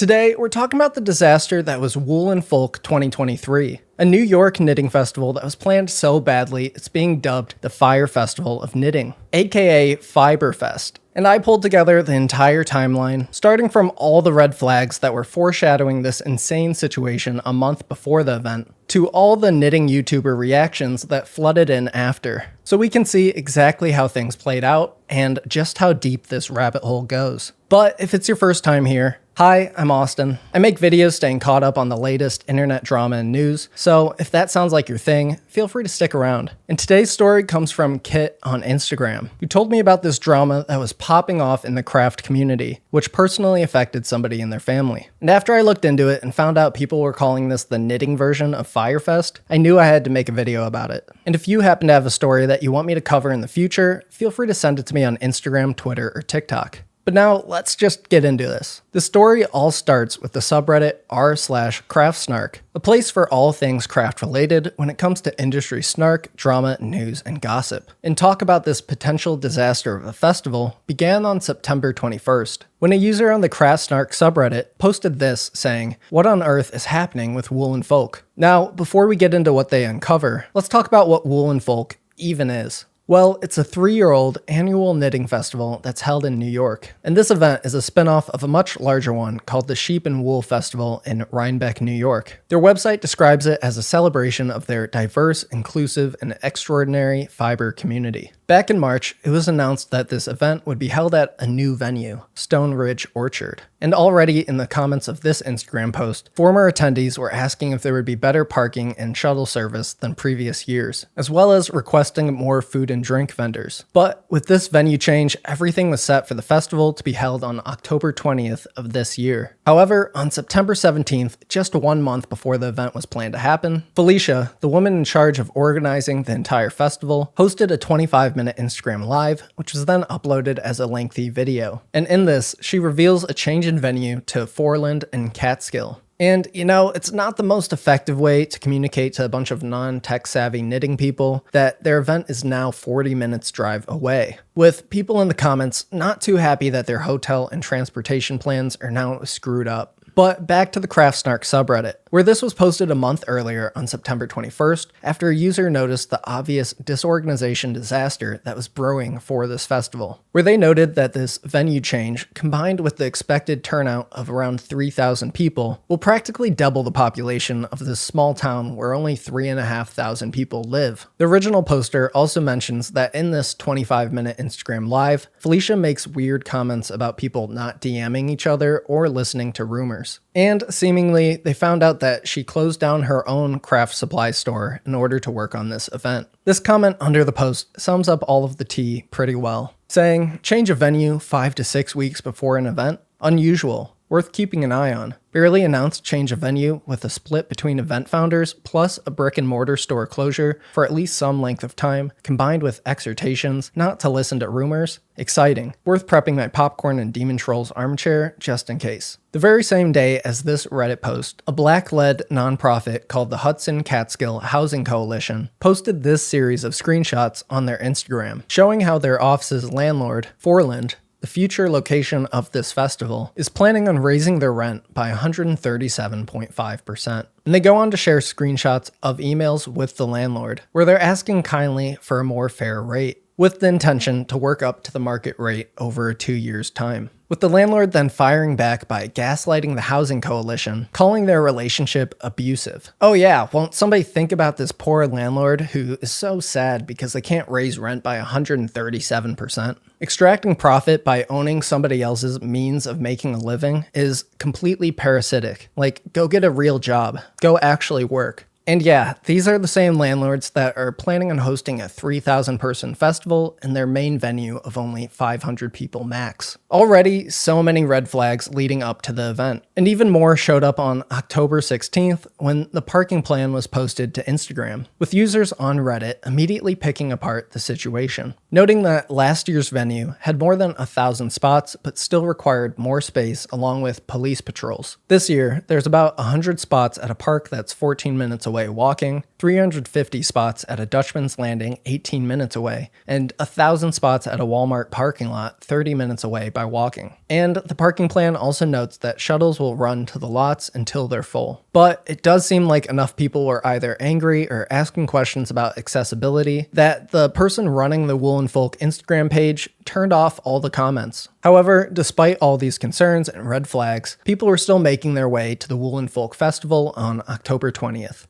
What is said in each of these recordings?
Today, we're talking about the disaster that was Wool and Folk 2023, a New York knitting festival that was planned so badly it's being dubbed the Fyre Festival of Knitting, aka Fiberfest. And I pulled together the entire timeline, starting from all the red flags that were foreshadowing this insane situation a month before the event, to all the knitting YouTuber reactions that flooded in after, so we can see exactly how things played out and just how deep this rabbit hole goes. But if it's your first time here, hi, I'm Austin. I make videos staying caught up on the latest internet drama and news, so if that sounds like your thing, feel free to stick around. And today's story comes from Kit on Instagram, who told me about this drama that was popping off in the craft community, which personally affected somebody in their family. And after I looked into it and found out people were calling this the knitting version of Fyrefest, I knew I had to make a video about it. And if you happen to have a story that you want me to cover in the future, feel free to send it to me on Instagram, Twitter, or TikTok. But now, let's just get into this. The story all starts with the subreddit r/craftsnark, a place for all things craft related when it comes to industry snark, drama, news, and gossip. And talk about this potential disaster of a festival began on September 21st, when a user on the Craftsnark subreddit posted this saying, "What on earth is happening with Wool and Folk?" Now, before we get into what they uncover, let's talk about what Wool and Folk even is. Well, it's a 3-year-old annual knitting festival that's held in New York, and this event is a spin-off of a much larger one called the Sheep and Wool Festival in Rhinebeck, New York. Their website describes it as a celebration of their diverse, inclusive, and extraordinary fiber community. Back in March, it was announced that this event would be held at a new venue, Stone Ridge Orchard. And already in the comments of this Instagram post, former attendees were asking if there would be better parking and shuttle service than previous years, as well as requesting more food and drink vendors. But with this venue change, everything was set for the festival to be held on October 20th of this year. However, on September 17th, just 1 month before the event was planned to happen, Felicia, the woman in charge of organizing the entire festival, hosted a 25-minute Instagram Live, which was then uploaded as a lengthy video. And in this, she reveals a change in venue to Foreland and Catskill. And, you know, it's not the most effective way to communicate to a bunch of non-tech savvy knitting people that their event is now 40 minutes drive away, with people in the comments not too happy that their hotel and transportation plans are now screwed up. But back to the Craftsnark subreddit, where this was posted a month earlier on September 21st after a user noticed the obvious disorganization disaster that was brewing for this festival, where they noted that this venue change, combined with the expected turnout of around 3,000 people, will practically double the population of this small town where only 3,500 people live. The original poster also mentions that in this 25-minute Instagram Live, Felicia makes weird comments about people not DMing each other or listening to rumors. And seemingly, they found out that she closed down her own craft supply store in order to work on this event. This comment under the post sums up all of the tea pretty well, saying, "Change of venue 5 to 6 weeks before an event? Unusual. Worth keeping an eye on. Barely announced change of venue with a split between event founders plus a brick and mortar store closure for at least some length of time, combined with exhortations not to listen to rumors. Exciting. Worth prepping my popcorn and Demon Trolls armchair just in case." The very same day as this Reddit post, a Black-led nonprofit called the Hudson Catskill Housing Coalition posted this series of screenshots on their Instagram, showing how their office's landlord, Foreland, the future location of this festival, is planning on raising their rent by 137.5%. And they go on to share screenshots of emails with the landlord, where they're asking kindly for a more fair rate, with the intention to work up to the market rate over a 2 years' time. With the landlord then firing back by gaslighting the housing coalition, calling their relationship abusive. Oh yeah, won't somebody think about this poor landlord who is so sad because they can't raise rent by 137%? Extracting profit by owning somebody else's means of making a living is completely parasitic. Like, go get a real job. Go actually work. And yeah, these are the same landlords that are planning on hosting a 3,000 person festival in their main venue of only 500 people max. Already, so many red flags leading up to the event. And even more showed up on October 16th when the parking plan was posted to Instagram, with users on Reddit immediately picking apart the situation, noting that last year's venue had more than 1,000 spots but still required more space along with police patrols. This year, there's about 100 spots at a park that's 14 minutes away away walking, 350 spots at a Dutchman's Landing 18 minutes away, and 1,000 spots at a Walmart parking lot 30 minutes away by walking. And the parking plan also notes that shuttles will run to the lots until they're full. But it does seem like enough people were either angry or asking questions about accessibility that the person running the Woolin Folk Instagram page turned off all the comments. However, despite all these concerns and red flags, people were still making their way to the Woolin Folk Festival on October 20th.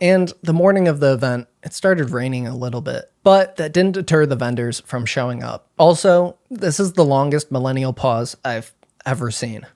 And the morning of the event, it started raining a little bit, but that didn't deter the vendors from showing up. Also, this is the longest millennial pause I've ever seen.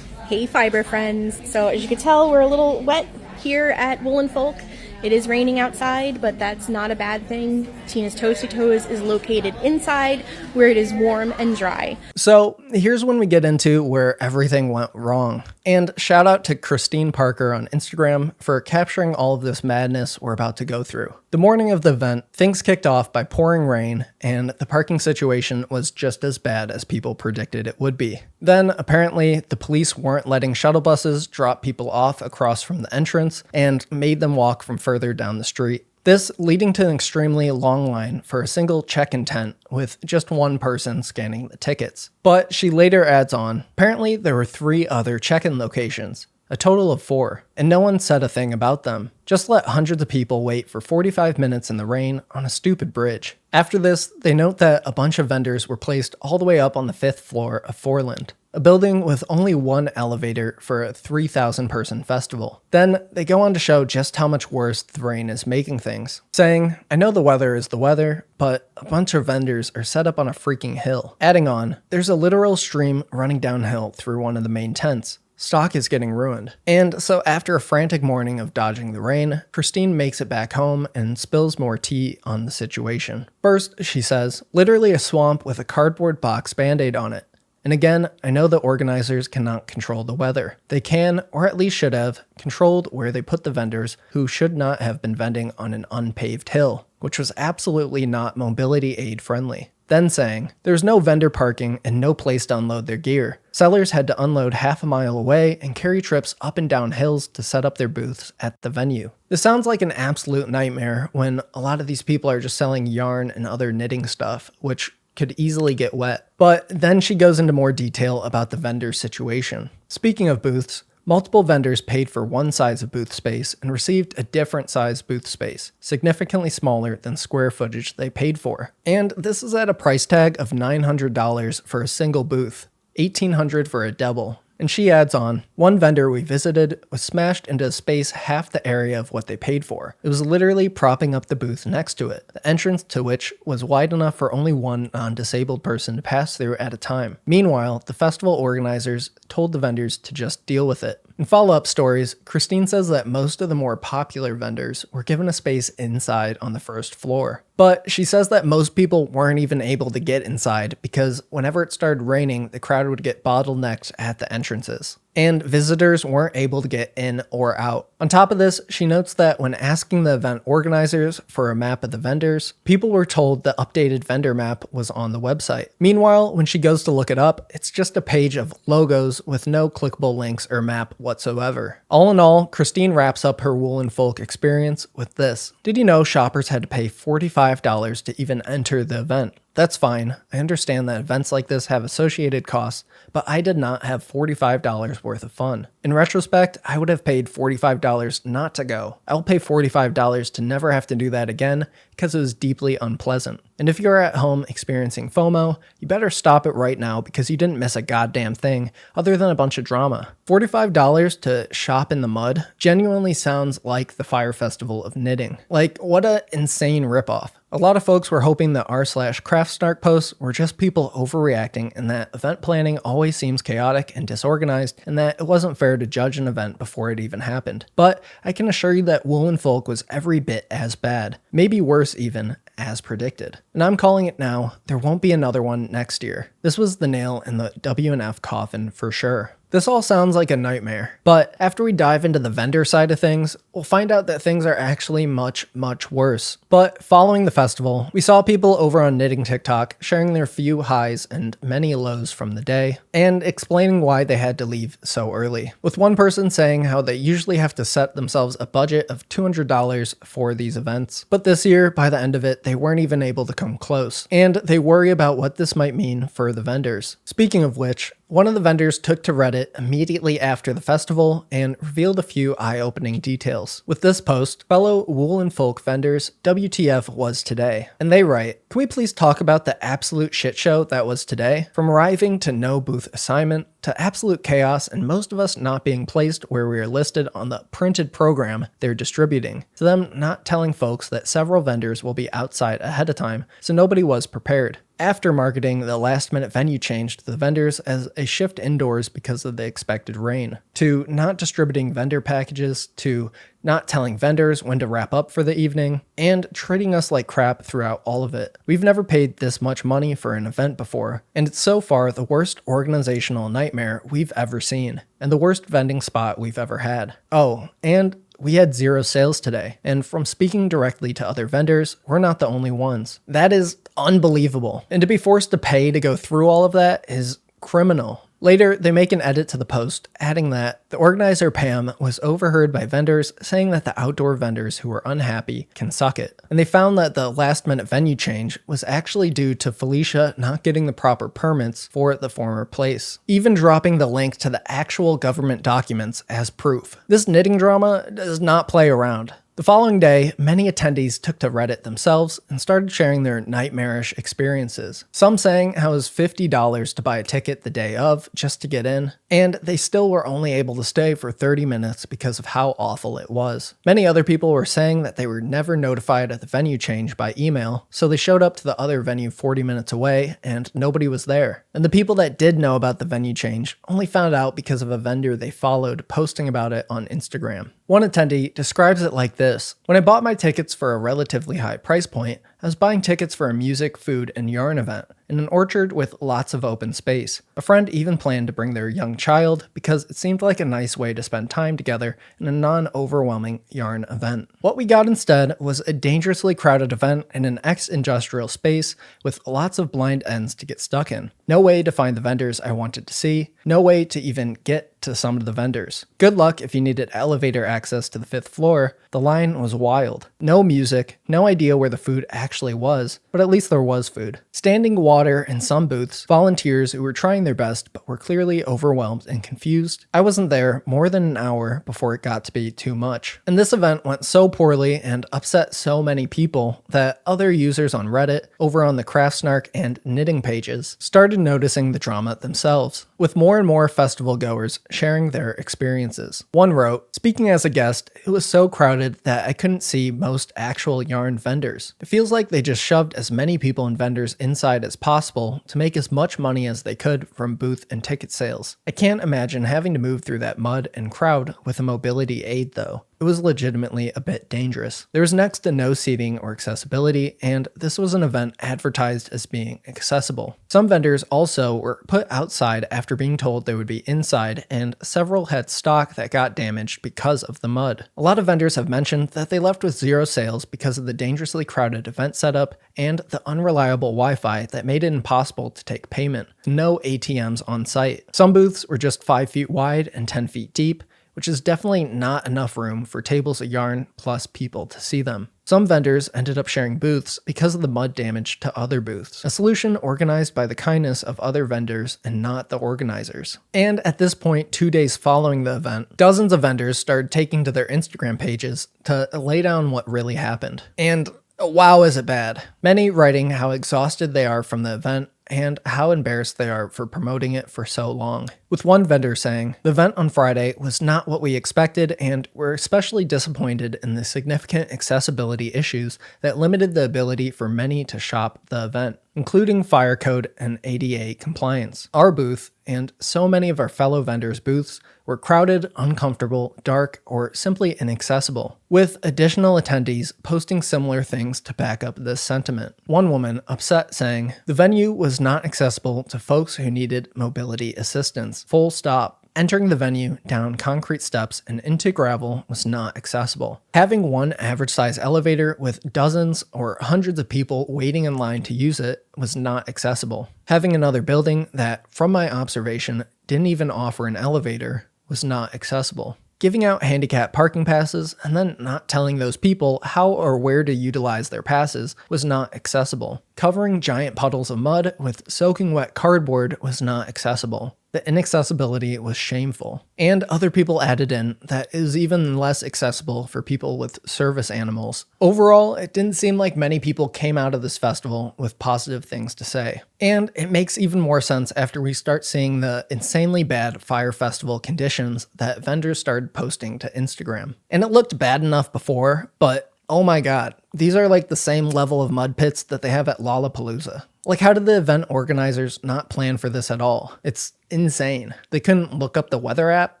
Hey Fiber friends, so as you can tell, we're a little wet here at Woolin Folk. It is raining outside, but that's not a bad thing. Tina's Toasty Toes is located inside where it is warm and dry. So here's when we get into where everything went wrong. And shout out to Christine Parker on Instagram for capturing all of this madness we're about to go through. The morning of the event, things kicked off by pouring rain, and the parking situation was just as bad as people predicted it would be. Then, apparently, the police weren't letting shuttle buses drop people off across from the entrance and made them walk from further down the street. This leading to an extremely long line for a single check-in tent with just one person scanning the tickets. But she later adds on, apparently there were 3 other check-in locations, a total of 4, and no one said a thing about them. Just let hundreds of people wait for 45 minutes in the rain on a stupid bridge. After this, they note that a bunch of vendors were placed all the way up on the 5th floor of Foreland, a building with only one elevator for a 3,000 person festival. Then they go on to show just how much worse the rain is making things, saying, I know the weather is the weather, but a bunch of vendors are set up on a freaking hill. Adding on, there's a literal stream running downhill through one of the main tents. Stock is getting ruined. And so after a frantic morning of dodging the rain, Christine makes it back home and spills more tea on the situation. First, she says, literally a swamp with a cardboard box Band-Aid on it. And again, I know the organizers cannot control the weather. They can, or at least should have, controlled where they put the vendors who should not have been vending on an unpaved hill, which was absolutely not mobility aid friendly. Then saying, there's no vendor parking and no place to unload their gear. Sellers had to unload half a mile away and carry trips up and down hills to set up their booths at the venue. This sounds like an absolute nightmare when a lot of these people are just selling yarn and other knitting stuff, which could easily get wet. But then she goes into more detail about the vendor situation. Speaking of booths, multiple vendors paid for one size of booth space and received a different size booth space, significantly smaller than square footage they paid for. And this is at a price tag of $900 for a single booth, $1,800 for a double. And she adds on, one vendor we visited was smashed into a space half the area of what they paid for. It was literally propping up the booth next to it, the entrance to which was wide enough for only one non-disabled person to pass through at a time. Meanwhile, the festival organizers told the vendors to just deal with it. In follow-up stories, Christine says that most of the more popular vendors were given a space inside on the first floor. But she says that most people weren't even able to get inside because whenever it started raining, the crowd would get bottlenecked at the entrances, and visitors weren't able to get in or out. On top of this, she notes that when asking the event organizers for a map of the vendors, people were told the updated vendor map was on the website. Meanwhile, when she goes to look it up, it's just a page of logos with no clickable links or map whatsoever. All in all, Christine wraps up her Woolin Folk experience with this. Did you know shoppers had to pay $45 to even enter the event? That's fine. I understand that events like this have associated costs, but I did not have $45 worth of fun. In retrospect, I would have paid $45 not to go. I'll pay $45 to never have to do that again because it was deeply unpleasant. And if you're at home experiencing FOMO, you better stop it right now because you didn't miss a goddamn thing other than a bunch of drama. $45 to shop in the mud genuinely sounds like the Fire Festival of knitting. Like, what an insane ripoff. A lot of folks were hoping that r/craftsnark posts were just people overreacting and that event planning always seems chaotic and disorganized and that it wasn't fair to judge an event before it even happened. But I can assure you that Woolin Folk was every bit as bad, maybe worse even, as predicted. And I'm calling it now, there won't be another one next year. This was the nail in the W&F coffin for sure. This all sounds like a nightmare, but after we dive into the vendor side of things, we'll find out that things are actually much, much worse. But following the festival, we saw people over on Knitting TikTok sharing their few highs and many lows from the day, and explaining why they had to leave so early. With one person saying how they usually have to set themselves a budget of $200 for these events, but this year, by the end of it, they weren't even able to come close, and they worry about what this might mean for the vendors. Speaking of which, one of the vendors took to Reddit immediately after the festival and revealed a few eye-opening details. With this post, fellow Wool and Folk vendors, WTF was today. And they write, "Can we please talk about the absolute shit show that was today? From arriving to no booth assignment, to absolute chaos and most of us not being placed where we are listed on the printed program they're distributing, to them not telling folks that several vendors will be outside ahead of time, so nobody was prepared. After marketing the last-minute venue change to the vendors as a shift indoors because of the expected rain, to not distributing vendor packages, to not telling vendors when to wrap up for the evening, and treating us like crap throughout all of it. We've never paid this much money for an event before, and it's so far the worst organizational nightmare we've ever seen, and the worst vending spot we've ever had. Oh, and we had 0 sales today, and from speaking directly to other vendors, we're not the only ones. That is unbelievable. And to be forced to pay to go through all of that is criminal." Later, they make an edit to the post, adding that the organizer Pam was overheard by vendors saying that the outdoor vendors who were unhappy can suck it. And they found that the last-minute venue change was actually due to Felicia not getting the proper permits for the former place, even dropping the link to the actual government documents as proof. This knitting drama does not play around. The following day, many attendees took to Reddit themselves and started sharing their nightmarish experiences. Some saying how it was $50 to buy a ticket the day of just to get in, and they still were only able to stay for 30 minutes because of how awful it was. Many other people were saying that they were never notified of the venue change by email, so they showed up to the other venue 40 minutes away and nobody was there. And the people that did know about the venue change only found out because of a vendor they followed posting about it on Instagram. One attendee describes it like this: "When I bought my tickets for a relatively high price point, I was buying tickets for a music, food, and yarn event in an orchard with lots of open space. A friend even planned to bring their young child because it seemed like a nice way to spend time together in a non-overwhelming yarn event. What we got instead was a dangerously crowded event in an ex-industrial space with lots of blind ends to get stuck in. No way to find the vendors I wanted to see, no way to even get to some of the vendors. Good luck if you needed elevator access to the 5th floor. The line was wild. No music, no idea where the food actually was, but at least there was food. Standing water in some booths, volunteers who were trying their best but were clearly overwhelmed and confused. I wasn't there more than an hour before it got to be too much. And this event went so poorly and upset so many people that other users on Reddit, over on the Craftsnark and knitting pages, started noticing the drama themselves, with more and more festival goers sharing their experiences. One wrote, "Speaking as a guest, it was so crowded that I couldn't see most actual yarn vendors. It feels like they just shoved as many people and vendors inside as possible to make as much money as they could from booth and ticket sales. I can't imagine having to move through that mud and crowd with a mobility aid though. It was legitimately a bit dangerous. There was next to no seating or accessibility, and this was an event advertised as being accessible. Some vendors also were put outside after being told they would be inside, and several had stock that got damaged because of the mud. A lot of vendors have mentioned that they left with 0 sales because of the dangerously crowded event setup and the unreliable Wi-Fi that made it impossible to take payment. No ATMs on site. Some booths were just 5 feet wide and 10 feet deep, which is definitely not enough room for tables of yarn plus people to see them. Some vendors ended up sharing booths because of the mud damage to other booths, a solution organized by the kindness of other vendors and not the organizers. And at this point, 2 days following the event, dozens of vendors started taking to their Instagram pages to lay down what really happened. And wow, is it bad. Many writing how exhausted they are from the event and how embarrassed they are for promoting it for so long. With one vendor saying, "The event on Friday was not what we expected, and we're especially disappointed in the significant accessibility issues that limited the ability for many to shop the event, including fire code and ADA compliance. Our booth, and so many of our fellow vendors' booths, were crowded, uncomfortable, dark, or simply inaccessible," with additional attendees posting similar things to back up this sentiment. One woman upset saying, "The venue was not accessible to folks who needed mobility assistance. Full stop. Entering the venue down concrete steps and into gravel was not accessible. Having one average size elevator with dozens or hundreds of people waiting in line to use it was not accessible. Having another building that, from my observation, didn't even offer an elevator was not accessible. Giving out handicap parking passes and then not telling those people how or where to utilize their passes was not accessible. Covering giant puddles of mud with soaking wet cardboard was not accessible. The inaccessibility was shameful. And other people added in that it was even less accessible for people with service animals. Overall, it didn't seem like many people came out of this festival with positive things to say. And it makes even more sense after we start seeing the insanely bad Fyre Festival conditions that vendors started posting to Instagram. And it looked bad enough before, but oh my god, these are like the same level of mud pits that they have at Lollapalooza. Like, how did the event organizers not plan for this at all? It's insane. They couldn't look up the weather app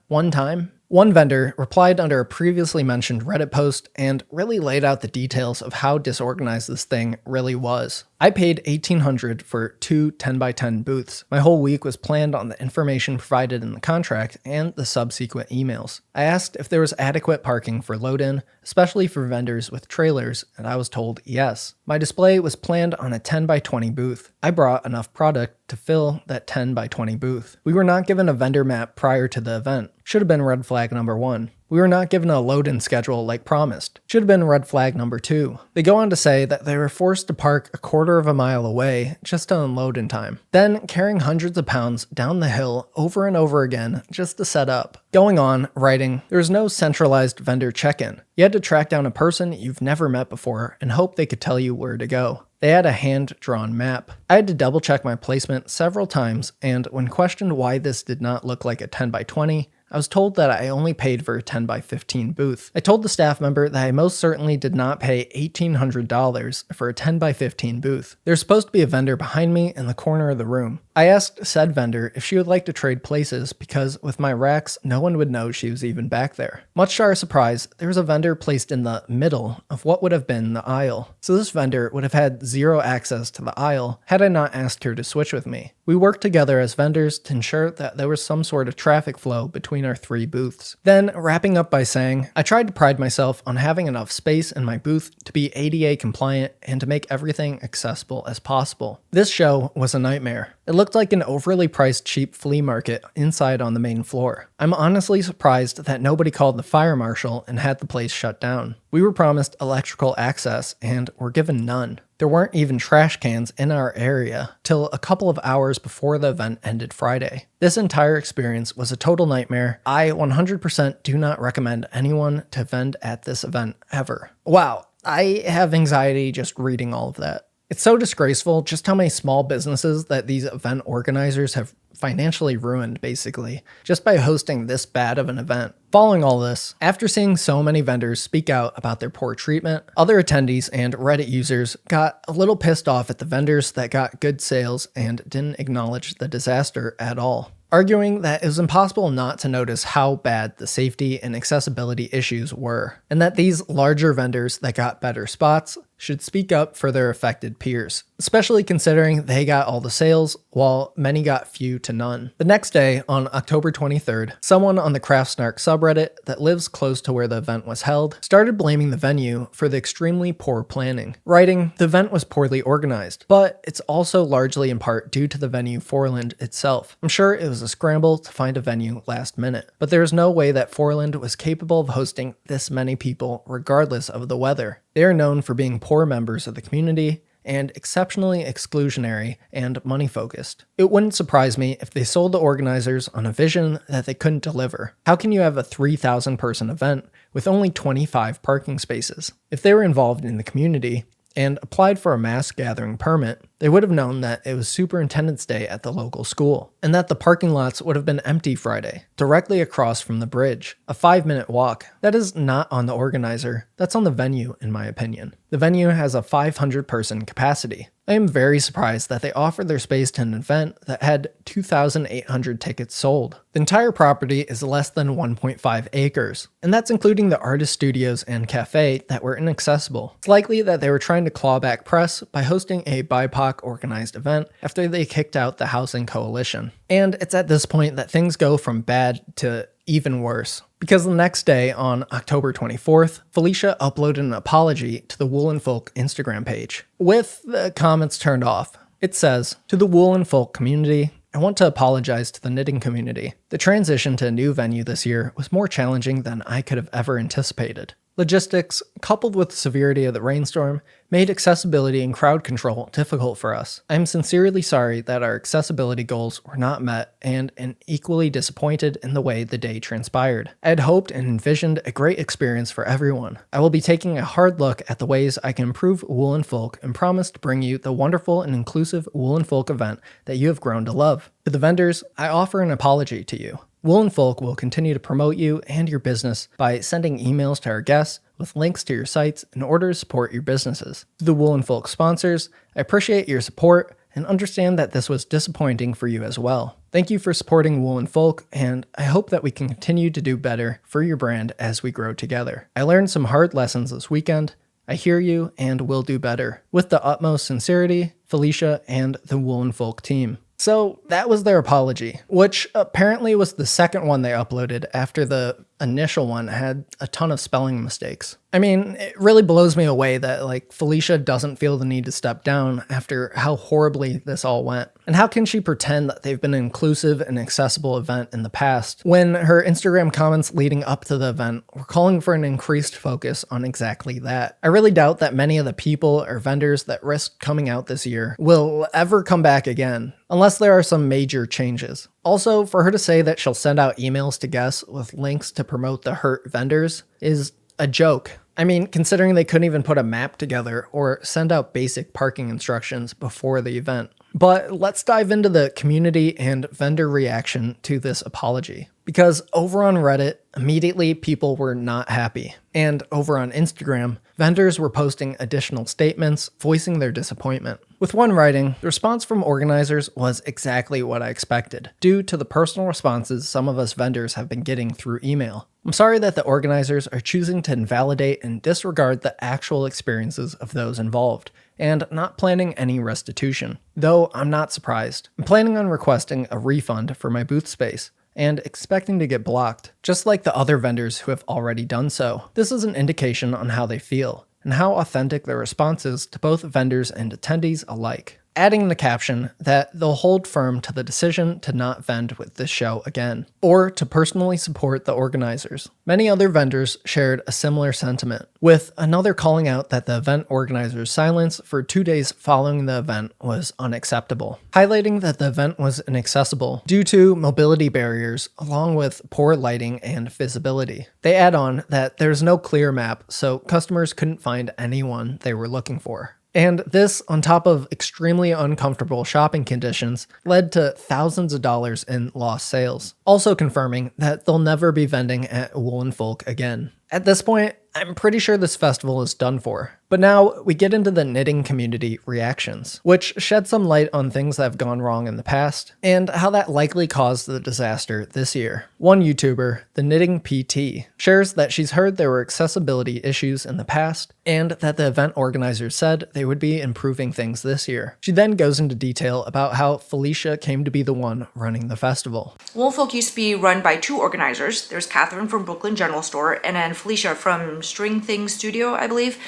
one time. One vendor replied under a previously mentioned Reddit post and really laid out the details of how disorganized this thing really was. I paid $1,800 for 2 10x10 booths. My whole week was planned on the information provided in the contract and the subsequent emails. I asked if there was adequate parking for load-in, especially for vendors with trailers, and I was told yes. My display was planned on a 10x20 booth. I brought enough product to fill that 10x20 booth. We were not given a vendor map prior to the event. Should have been red flag number 1. We were not given a load-in schedule like promised. Should have been red flag number 2. They go on to say that they were forced to park a quarter of a mile away just to unload in time. Then carrying hundreds of pounds down the hill over and over again just to set up. Going on, writing, there was no centralized vendor check-in. You had to track down a person you've never met before and hope they could tell you where to go. They had a hand-drawn map. I had to double-check my placement several times, and when questioned why this did not look like a 10x20, I was told that I only paid for a 10x15 booth. I told the staff member that I most certainly did not pay $1,800 for a 10x15 booth. There's supposed to be a vendor behind me in the corner of the room. I asked said vendor if she would like to trade places because with my racks, no one would know she was even back there. Much to our surprise, there was a vendor placed in the middle of what would have been the aisle. So this vendor would have had zero access to the aisle had I not asked her to switch with me. We worked together as vendors to ensure that there was some sort of traffic flow between our 3 booths. Then, wrapping up by saying, I tried to pride myself on having enough space in my booth to be ADA compliant and to make everything accessible as possible. This show was a nightmare. It looked like an overly priced cheap flea market inside on the main floor. I'm honestly surprised that nobody called the fire marshal and had the place shut down. We were promised electrical access and were given none. There weren't even trash cans in our area till a couple of hours before the event ended Friday. This entire experience was a total nightmare. I 100% do not recommend anyone to vend at this event ever. Wow, I have anxiety just reading all of that. It's so disgraceful just how many small businesses that these event organizers have financially ruined, basically, just by hosting this bad of an event. Following all this, after seeing so many vendors speak out about their poor treatment, other attendees and Reddit users got a little pissed off at the vendors that got good sales and didn't acknowledge the disaster at all, arguing that it was impossible not to notice how bad the safety and accessibility issues were, and that these larger vendors that got better spots should speak up for their affected peers, especially considering they got all the sales while many got few to none. The next day, on October 23rd, someone on the Craftsnark subreddit that lives close to where the event was held started blaming the venue for the extremely poor planning, writing, the event was poorly organized, but it's also largely in part due to the venue Foreland itself. I'm sure it was a scramble to find a venue last minute, but there is no way that Foreland was capable of hosting this many people regardless of the weather. They are known for being poor members of the community and exceptionally exclusionary and money-focused. It wouldn't surprise me if they sold the organizers on a vision that they couldn't deliver. How can you have a 3,000-person event with only 25 parking spaces? If they were involved in the community and applied for a mass gathering permit, they would have known that it was Superintendent's Day at the local school, and that the parking lots would have been empty Friday, directly across from the bridge, a 5-minute walk. That is not on the organizer, that's on the venue in my opinion. The venue has a 500-person capacity. I am very surprised that they offered their space to an event that had 2,800 tickets sold. The entire property is less than 1.5 acres, and that's including the artist studios and cafe that were inaccessible. It's likely that they were trying to claw back press by hosting a BIPOC BIPOC organized event after they kicked out the Housing Coalition. And it's at this point that things go from bad to even worse. Because the next day, on October 24th, Felicia uploaded an apology to the Wool and Folk Instagram page, with the comments turned off. It says, "To the Wool and Folk community, I want to apologize to the knitting community. The transition to a new venue this year was more challenging than I could have ever anticipated. Logistics, coupled with the severity of the rainstorm, made accessibility and crowd control difficult for us. I am sincerely sorry that our accessibility goals were not met and am equally disappointed in the way the day transpired. I had hoped and envisioned a great experience for everyone. I will be taking a hard look at the ways I can improve Wool and Folk and promise to bring you the wonderful and inclusive Wool and Folk event that you have grown to love. To the vendors, I offer an apology to you. Wool and Folk will continue to promote you and your business by sending emails to our guests with links to your sites in order to support your businesses. To the Wool and Folk sponsors, I appreciate your support and understand that this was disappointing for you as well. Thank you for supporting Wool and Folk, and I hope that we can continue to do better for your brand as we grow together. I learned some hard lessons this weekend. I hear you and will do better. With the utmost sincerity, Felicia and the Wool and Folk team." So that was their apology, which apparently was the second one they uploaded after the initial one had a ton of spelling mistakes. I mean, it really blows me away that Felicia doesn't feel the need to step down after how horribly this all went. And how can she pretend that they've been an inclusive and accessible event in the past when her Instagram comments leading up to the event were calling for an increased focus on exactly that? I really doubt that many of the people or vendors that risked coming out this year will ever come back again, unless there are some major changes. Also, for her to say that she'll send out emails to guests with links to promote the hurt vendors is a joke. I mean, considering they couldn't even put a map together or send out basic parking instructions before the event. But let's dive into the community and vendor reaction to this apology. Because over on Reddit, immediately people were not happy. And over on Instagram, vendors were posting additional statements voicing their disappointment. With one writing, the response from organizers was exactly what I expected, due to the personal responses some of us vendors have been getting through email. I'm sorry that the organizers are choosing to invalidate and disregard the actual experiences of those involved, and not planning any restitution. Though I'm not surprised. I'm planning on requesting a refund for my booth space, and expecting to get blocked, just like the other vendors who have already done so. This is an indication on how they feel, and how authentic their response is to both vendors and attendees alike. Adding in the caption that they'll hold firm to the decision to not vend with this show again, or to personally support the organizers. Many other vendors shared a similar sentiment, with another calling out that the event organizers' silence for 2 days following the event was unacceptable, highlighting that the event was inaccessible due to mobility barriers along with poor lighting and visibility. They add on that there's no clear map, so customers couldn't find anyone they were looking for. And this, on top of extremely uncomfortable shopping conditions, led to thousands of dollars in lost sales. Also confirming that they'll never be vending at Wool and Folk again. At this point, I'm pretty sure this festival is done for. But now we get into the knitting community reactions, which shed some light on things that have gone wrong in the past, and how that likely caused the disaster this year. One YouTuber, the Knitting PT, shares that she's heard there were accessibility issues in the past, and that the event organizers said they would be improving things this year. She then goes into detail about how Felicia came to be the one running the festival. Wool and Folk used to be run by two organizers. There's Catherine from Brooklyn General Store, and then Felicia from String Thing Studio, I believe.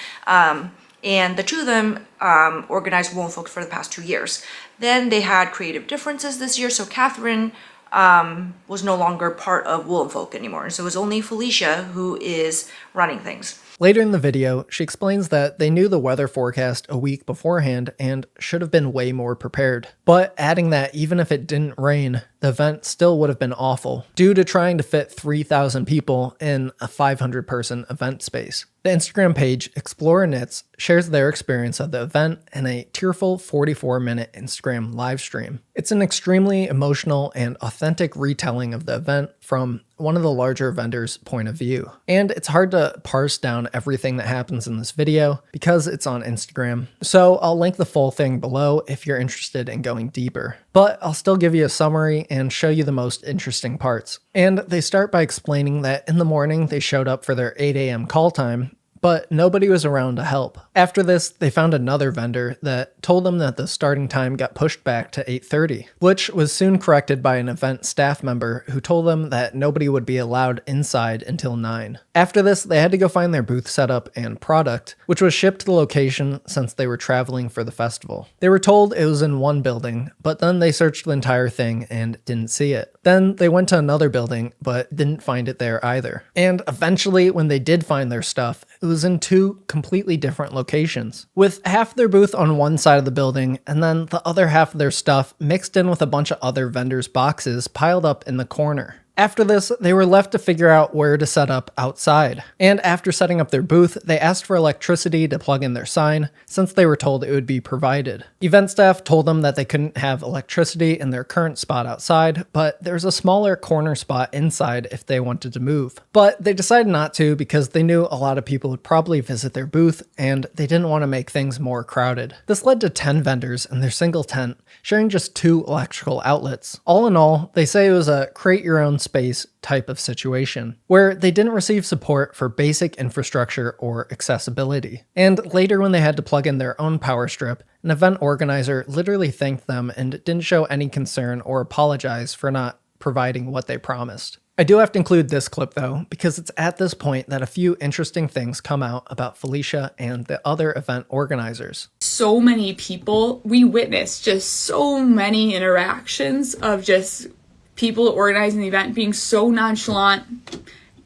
And the two of them organized Wool and Folk for the past 2 years. Then they had creative differences this year, so Catherine was no longer part of Wool and Folk anymore. And so it was only Felicia who is running things. Later in the video, she explains that they knew the weather forecast a week beforehand and should have been way more prepared. But adding that even if it didn't rain, the event still would have been awful due to trying to fit 3,000 people in a 500-person event space. The Instagram page Explorer Knits shares their experience of the event in a tearful 44-minute Instagram live stream. It's an extremely emotional and authentic retelling of the event from one of the larger vendors' point of view. And it's hard to parse down everything that happens in this video because it's on Instagram. So I'll link the full thing below if you're interested in going deeper. But I'll still give you a summary and show you the most interesting parts. And they start by explaining that in the morning they showed up for their 8 a.m. call time, but nobody was around to help. After this, they found another vendor that told them that the starting time got pushed back to 8:30, which was soon corrected by an event staff member who told them that nobody would be allowed inside until 9. After this, they had to go find their booth setup and product, which was shipped to the location since they were traveling for the festival. They were told it was in one building, but then they searched the entire thing and didn't see it. Then they went to another building, but didn't find it there either. And eventually, when they did find their stuff, it was in 2 completely different locations, with half their booth on one side of the building and then the other half of their stuff mixed in with a bunch of other vendors' boxes piled up in the corner. After this, they were left to figure out where to set up outside. And after setting up their booth, they asked for electricity to plug in their sign, since they were told it would be provided. Event staff told them that they couldn't have electricity in their current spot outside, but there's a smaller corner spot inside if they wanted to move. But they decided not to because they knew a lot of people would probably visit their booth, and they didn't want to make things more crowded. This led to 10 vendors in their single tent, sharing just 2 electrical outlets. All in all, they say it was a create your own space type of situation, where they didn't receive support for basic infrastructure or accessibility. And later when they had to plug in their own power strip, an event organizer literally thanked them and didn't show any concern or apologize for not providing what they promised. I do have to include this clip though, because it's at this point that a few interesting things come out about Felicia and the other event organizers. So many people, we witnessed just so many interactions of just people organizing the event being so nonchalant,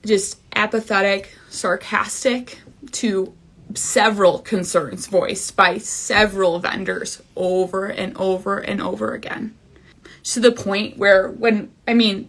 just apathetic, sarcastic to several concerns voiced by several vendors over and over and over again. To the point where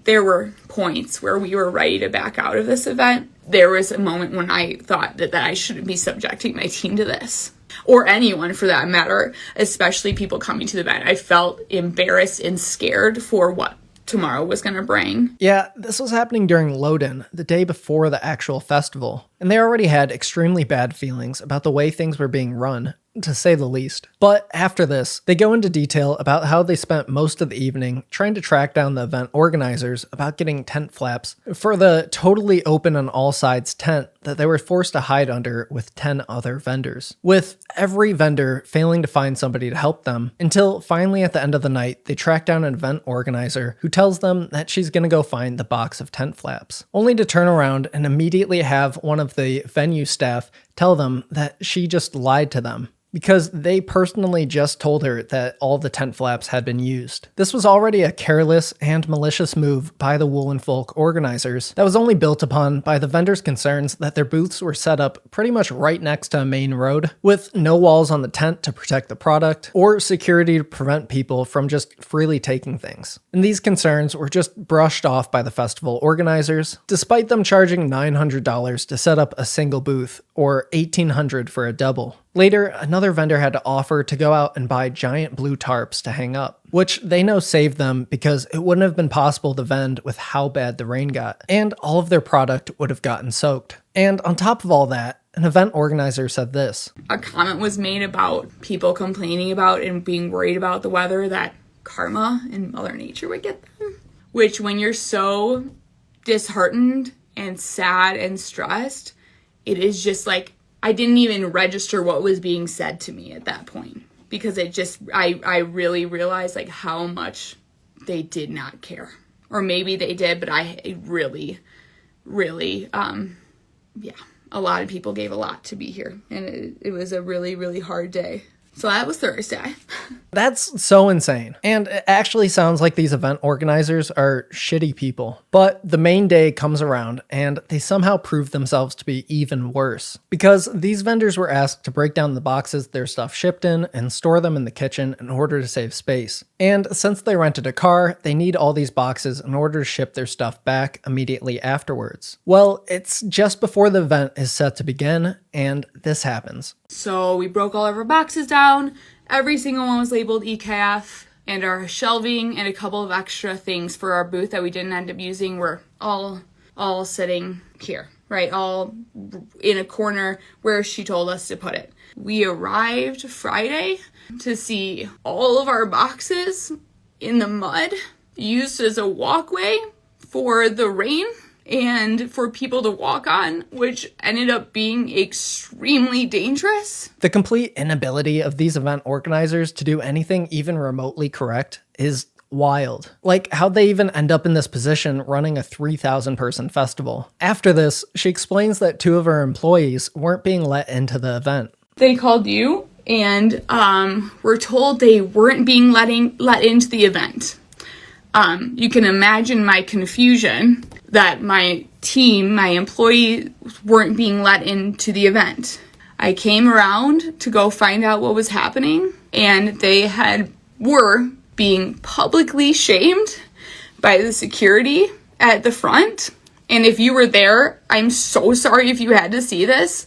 there were points where we were ready to back out of this event. There was a moment when I thought that I shouldn't be subjecting my team to this. Or anyone for that matter, especially people coming to the event. I felt embarrassed and scared for what tomorrow was going to bring. Yeah, this was happening during Loden, the day before the actual festival, and they already had extremely bad feelings about the way things were being run, to say the least. But after this, they go into detail about how they spent most of the evening trying to track down the event organizers about getting tent flaps for the totally open on all sides tent that they were forced to hide under with 10 other vendors, with every vendor failing to find somebody to help them, until finally at the end of the night, they track down an event organizer who tells them that she's gonna go find the box of tent flaps, only to turn around and immediately have one of the venue staff tell them that she just lied to them, because they personally just told her that all the tent flaps had been used. This was already a careless and malicious move by the Woolen Folk organizers that was only built upon by the vendors' concerns that their booths were set up pretty much right next to a main road, with no walls on the tent to protect the product, or security to prevent people from just freely taking things. And these concerns were just brushed off by the festival organizers, despite them charging $900 to set up a single booth, or $1,800 for a double. Later, another vendor had to offer to go out and buy giant blue tarps to hang up, which they know saved them because it wouldn't have been possible to vend with how bad the rain got, and all of their product would have gotten soaked. And on top of all that, an event organizer said this. A comment was made about people complaining about and being worried about the weather, that karma and Mother Nature would get them. Which, when you're so disheartened and sad and stressed, it is just like, I didn't even register what was being said to me at that point, because it just, I really realized like how much they did not care. Or maybe they did, but I really, a lot of people gave a lot to be here, and it was a really, really hard day. So that was Thursday. That's so insane. And it actually sounds like these event organizers are shitty people. But the main day comes around and they somehow prove themselves to be even worse. Because these vendors were asked to break down the boxes their stuff shipped in and store them in the kitchen in order to save space. And since they rented a car, they need all these boxes in order to ship their stuff back immediately afterwards. Well, it's just before the event is set to begin, and this happens. So we broke all of our boxes down. Every single one was labeled EKF, and our shelving and a couple of extra things for our booth that we didn't end up using were all sitting here, right? All in a corner where she told us to put it. We arrived Friday to see all of our boxes in the mud, used as a walkway for the rain. and for people to walk on, which ended up being extremely dangerous. The complete inability of these event organizers to do anything even remotely correct is wild. Like, how'd they even end up in this position running a 3,000 person festival? After this, she explains that 2 of her employees weren't being let into the event. They called you and were told they weren't being let into the event. You can imagine my confusion that my team, my employees, weren't being let into the event. I came around to go find out what was happening, and they were being publicly shamed by the security at the front. And if you were there, I'm so sorry if you had to see this.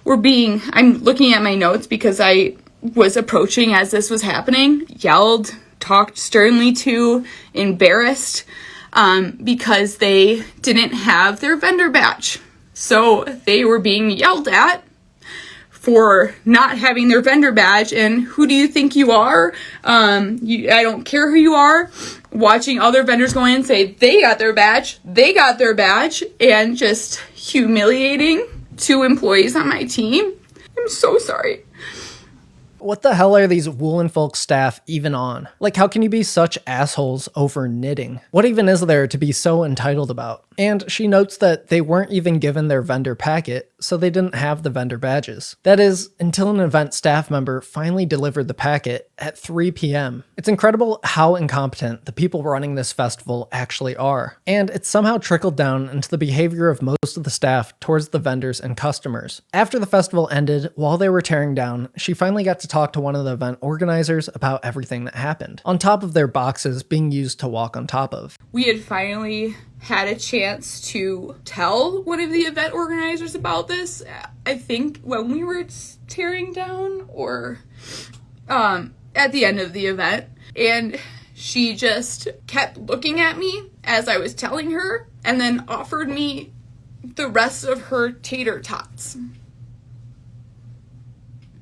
I'm looking at my notes because I was approaching as this was happening, yelled, talked sternly to, embarrassed, because they didn't have their vendor badge. So they were being yelled at for not having their vendor badge, and who do you think you are? I don't care who you are. Watching other vendors go in and say they got their badge, and just humiliating 2 employees on my team. I'm so sorry. What the hell are these Wool and Folk staff even on? Like, how can you be such assholes over knitting? What even is there to be so entitled about? And she notes that they weren't even given their vendor packet, so they didn't have the vendor badges. That is, until an event staff member finally delivered the packet at 3 p.m. It's incredible how incompetent the people running this festival actually are. And it's somehow trickled down into the behavior of most of the staff towards the vendors and customers. After the festival ended, while they were tearing down, she finally got to talk to one of the event organizers about everything that happened, on top of their boxes being used to walk on top of. We had finally had a chance to tell one of the event organizers about this, I think when we were tearing down or at the end of the event. And she just kept looking at me as I was telling her and then offered me the rest of her tater tots.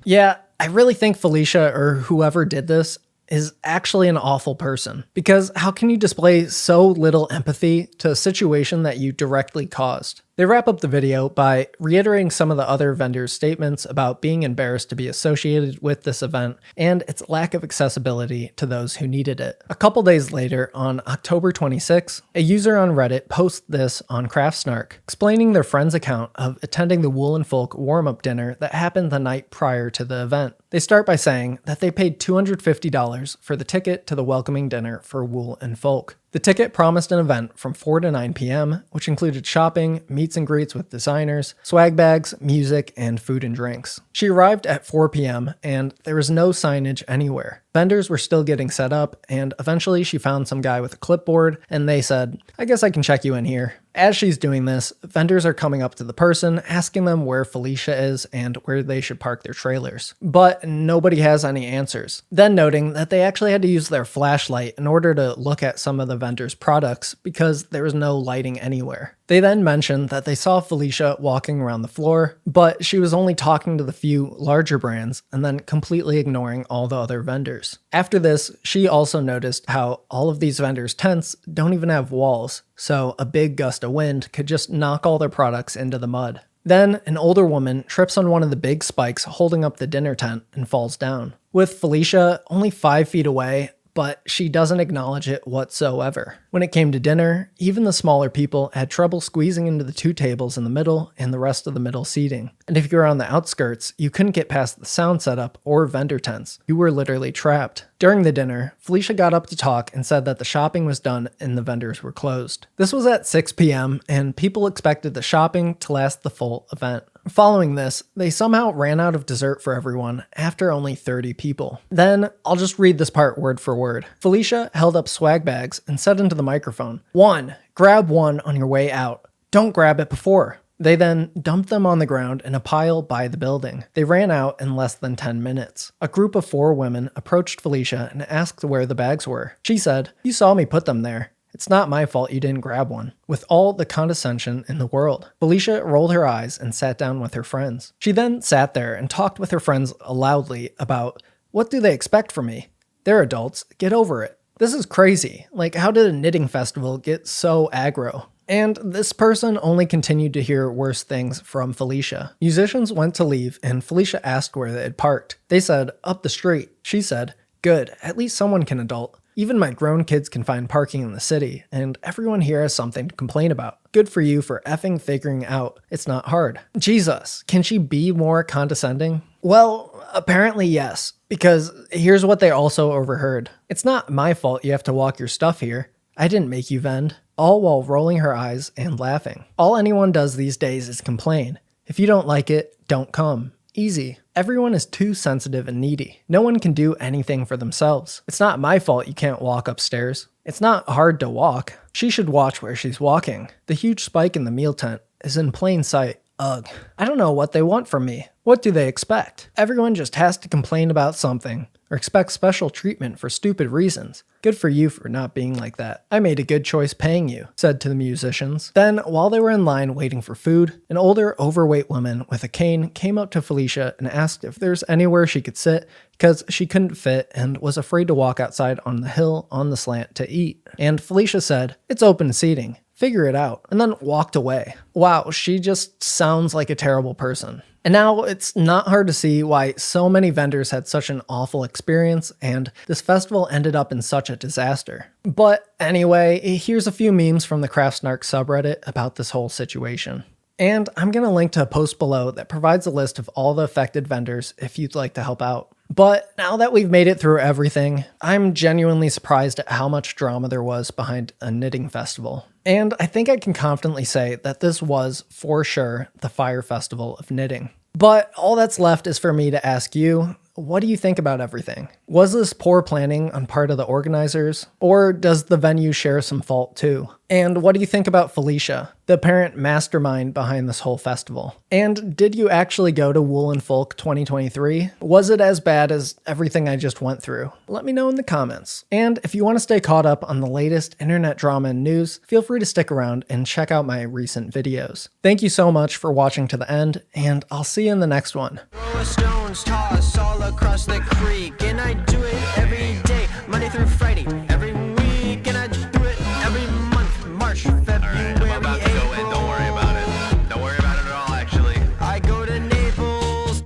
Yeah, I really think Felicia, or whoever did this, is actually an awful person. Because how can you display so little empathy to a situation that you directly caused? They wrap up the video by reiterating some of the other vendors' statements about being embarrassed to be associated with this event and its lack of accessibility to those who needed it. A couple days later, on October 26, a user on Reddit posts this on CraftSnark, explaining their friend's account of attending the Wool and Folk warm-up dinner that happened the night prior to the event. They start by saying that they paid $250 for the ticket to the welcoming dinner for Wool and Folk. The ticket promised an event from 4 to 9 p.m., which included shopping, meets and greets with designers, swag bags, music, and food and drinks. She arrived at 4 p.m., and there was no signage anywhere. Vendors were still getting set up, and eventually she found some guy with a clipboard, and they said, "I guess I can check you in here." As she's doing this, vendors are coming up to the person, asking them where Felicia is and where they should park their trailers. But nobody has any answers. Then noting that they actually had to use their flashlight in order to look at some of the vendors' products because there was no lighting anywhere. They then mentioned that they saw Felicia walking around the floor, but she was only talking to the few larger brands and then completely ignoring all the other vendors. After this, she also noticed how all of these vendors' tents don't even have walls, so a big gust of wind could just knock all their products into the mud. Then, an older woman trips on one of the big spikes holding up the dinner tent and falls down, with Felicia only 5 feet away, but she doesn't acknowledge it whatsoever. When it came to dinner, even the smaller people had trouble squeezing into the 2 tables in the middle and the rest of the middle seating. And if you were on the outskirts, you couldn't get past the sound setup or vendor tents. You were literally trapped. During the dinner, Felicia got up to talk and said that the shopping was done and the vendors were closed. This was at 6 p.m., and people expected the shopping to last the full event. Following this, they somehow ran out of dessert for everyone after only 30 people. Then, I'll just read this part word for word. Felicia held up swag bags and said into the microphone, "1. Grab one on your way out. Don't grab it before." They then dumped them on the ground in a pile by the building. They ran out in less than 10 minutes. A group of 4 women approached Felicia and asked where the bags were. She said, "You saw me put them there. It's not my fault you didn't grab one," with all the condescension in the world. Felicia rolled her eyes and sat down with her friends. She then sat there and talked with her friends loudly about, "What do they expect from me? They're adults, get over it. This is crazy. Like, how did a knitting festival get so aggro?" And this person only continued to hear worse things from Felicia. Musicians went to leave, and Felicia asked where they had parked. They said, up the street. She said, good, at least someone can adult. Even my grown kids can find parking in the city, and everyone here has something to complain about. Good for you for effing figuring out it's not hard. Jesus, can she be more condescending? Well, apparently yes, because here's what they also overheard. It's not my fault you have to walk your stuff here. I didn't make you vend. All while rolling her eyes and laughing. All anyone does these days is complain. If you don't like it, don't come. Easy. Everyone is too sensitive and needy. No one can do anything for themselves. It's not my fault you can't walk upstairs. It's not hard to walk. She should watch where she's walking. The huge spike in the meal tent is in plain sight. Ugh. I don't know what they want from me. What do they expect? Everyone just has to complain about something, or expect special treatment for stupid reasons. Good for you for not being like that. I made a good choice paying you, said to the musicians. Then, while they were in line waiting for food, an older, overweight woman with a cane came up to Felicia and asked if there's anywhere she could sit, because she couldn't fit and was afraid to walk outside on the hill on the slant to eat. And Felicia said, it's open seating. Figure it out, and then walked away. Wow, she just sounds like a terrible person. And now it's not hard to see why so many vendors had such an awful experience and this festival ended up in such a disaster. But anyway, here's a few memes from the Craftsnark subreddit about this whole situation. And I'm going to link to a post below that provides a list of all the affected vendors if you'd like to help out. But now that we've made it through everything, I'm genuinely surprised at how much drama there was behind a knitting festival. And I think I can confidently say that this was, for sure, the Fyre Festival of knitting. But all that's left is for me to ask you, what do you think about everything? Was this poor planning on part of the organizers? Or does the venue share some fault too? And what do you think about Felicia, the apparent mastermind behind this whole festival? And did you actually go to Wool & Folk 2023? Was it as bad as everything I just went through? Let me know in the comments. And if you want to stay caught up on the latest internet drama and news, feel free to stick around and check out my recent videos. Thank you so much for watching to the end, and I'll see you in the next one. Throw a stones toss all across the creek, and I do it every day, Monday through Friday.